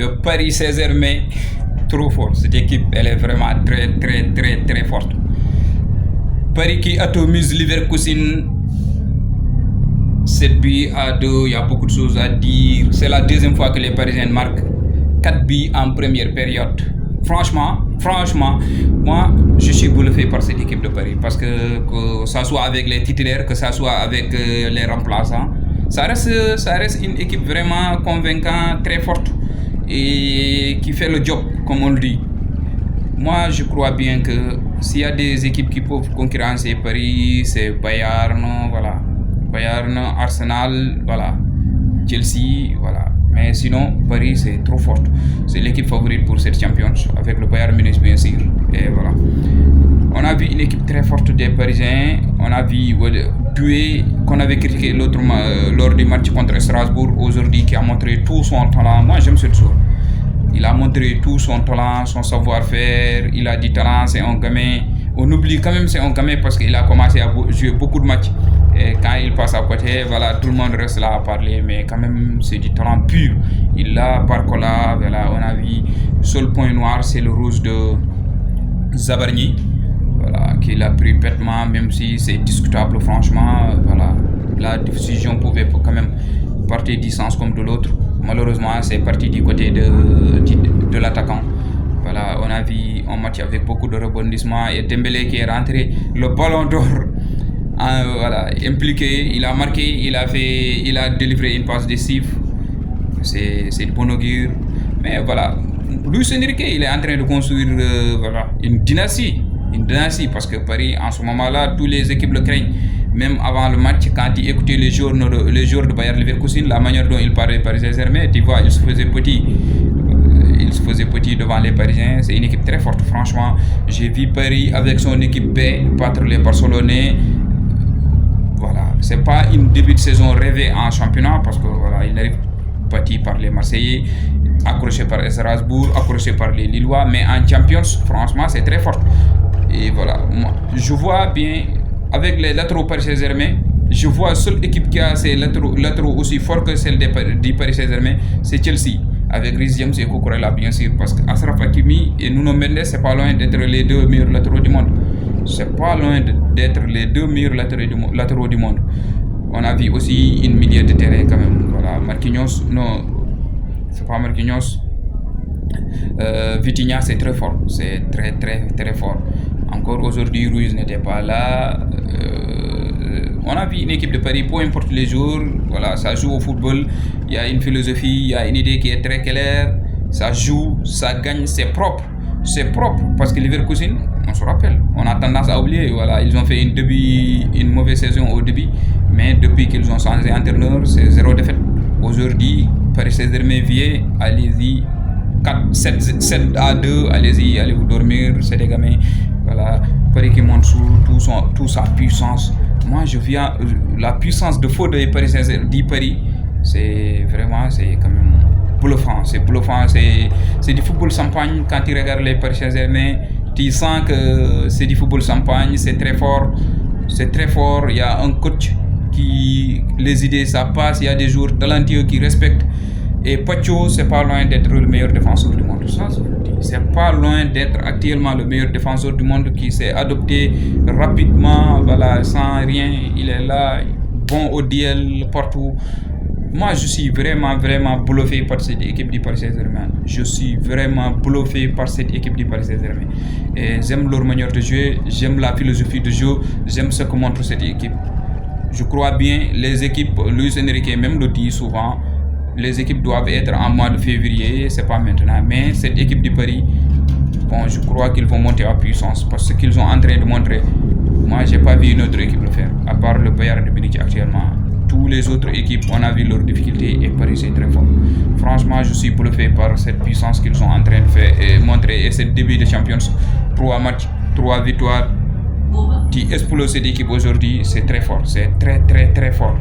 Le Paris Saint-Germain, trop fort. Cette équipe, elle est vraiment très forte. Paris qui atomise Leverkusen 7 buts à 2, il y a beaucoup de choses à dire. C'est la deuxième fois que les Parisiens marquent 4 buts en première période. Franchement, moi, je suis bluffé par cette équipe de Paris. Parce que ça soit avec les titulaires, que ça soit avec les remplaçants, ça reste une équipe vraiment convaincante, très forte et qui fait le job, comme on le dit. Moi, je crois bien que s'il y a des équipes qui peuvent concurrencer Paris, c'est Bayern, voilà. Bayern, Arsenal, voilà. Chelsea, voilà. Mais sinon, Paris, c'est trop fort. C'est l'équipe favorite pour cette Champions, avec le Bayern Munich, bien sûr. Et voilà. On a vu une équipe très forte des Parisiens. On a vu Doué, qu'on avait critiqué lors du match contre Strasbourg, aujourd'hui, qui a montré tout son talent. Moi, j'aime ce joueur. Il a montré tout son talent, son savoir-faire. Il a du talent, c'est un gamin. On oublie quand même c'est un gamin parce qu'il a commencé à jouer beaucoup de matchs. Et quand il passe à côté, voilà, tout le monde reste là à parler. Mais quand même, c'est du talent pur. Il a Barcola, voilà, on a vu. Seul point noir, c'est le rouge de Zabarni. Voilà, qu'il a pris bêtement, même si c'est discutable, franchement. Voilà, la décision pouvait quand même partir du sens comme de l'autre. Malheureusement, c'est parti du côté de l'attaquant. Voilà, on a vu un match avec beaucoup de rebondissements et Dembélé qui est rentré, le ballon d'or, voilà, impliqué, il a marqué, il a délivré une passe décisive. C'est de bon augure. Mais voilà, Luis Enrique, il est en train de construire voilà, une dynastie parce que Paris, en ce moment-là, toutes les équipes le craignent. Même avant le match, quand il écoutait les joueurs de Bayer Leverkusen, la manière dont il parlait Paris Saint-Germain, tu vois, il se faisait petit devant les Parisiens. C'est une équipe très forte, franchement. J'ai vu Paris avec son équipe B battre les Barcelonais. Voilà, c'est pas une début de saison rêvé en championnat parce que voilà, il arrive battu par les Marseillais, accroché par Strasbourg, accroché par les Lillois, mais en Champions, franchement, c'est très fort. Et voilà, moi, je vois bien avec les latéraux Paris Saint-Germain, je vois la seule équipe qui a ces latéraux aussi forts que celle du Paris Saint-Germain, c'est Chelsea. Avec Reece James et Cucurella, bien sûr, parce que Achraf Hakimi et Nuno Mendes, c'est pas loin d'être les deux meilleurs latéraux du monde. C'est pas loin d'être les deux meilleurs latéraux du monde. On a vu aussi une milieu de terrain quand même. Voilà, Marquinhos, non, c'est pas Marquinhos. Vitinha, c'est très fort, c'est très fort. Encore aujourd'hui, Ruiz n'était pas là. On a vu une équipe de Paris, peu importe les jours, voilà, ça joue au football, il y a une philosophie, il y a une idée qui est très claire, ça joue, ça gagne, c'est propre parce que Leverkusen, on se rappelle, on a tendance à oublier, voilà, ils ont fait une mauvaise saison au début, mais depuis qu'ils ont changé d'entraîneur, c'est 0 défaite. Aujourd'hui, Paris Saint-Germain vient, allez-y, 7 à 2, allez-y, allez vous dormir, c'est des gamins, voilà, Paris qui montre toute sa puissance. Moi, je viens, la puissance de feu de Paris Saint-Germain, Paris, c'est vraiment, c'est quand même bluffant, c'est du football champagne. Quand tu regardes les Paris Saint-Germain, tu sens que c'est du football champagne, c'est très fort, il y a un coach qui, les idées ça passe, il y a des joueurs talentueux qui respectent. Et Pacho, c'est pas loin d'être le meilleur défenseur du monde. Ça, c'est pas loin d'être actuellement le meilleur défenseur du monde qui s'est adopté rapidement, voilà, sans rien. Il est là, bon au duel, partout. Moi, je suis vraiment bluffé par cette équipe du Paris Saint-Germain. Et j'aime leur manière de jouer, j'aime la philosophie de jeu, j'aime ce que montre cette équipe. Je crois bien, les équipes, Luis Enrique même le dit souvent, les équipes doivent être en mois de février, c'est pas maintenant. Mais cette équipe du Paris, bon, je crois qu'ils vont monter en puissance parce que qu'ils sont en train de montrer. Moi, j'ai pas vu une autre équipe le faire, à part le Bayern de Munich actuellement. Toutes les autres équipes, on a vu leurs difficultés et Paris c'est très fort. Franchement, je suis bluffé par cette puissance qu'ils sont en train de faire et montrer. Et ce début de Champions, 3 matchs, 3 victoires, qui explose cette équipe aujourd'hui, c'est très fort, c'est très fort.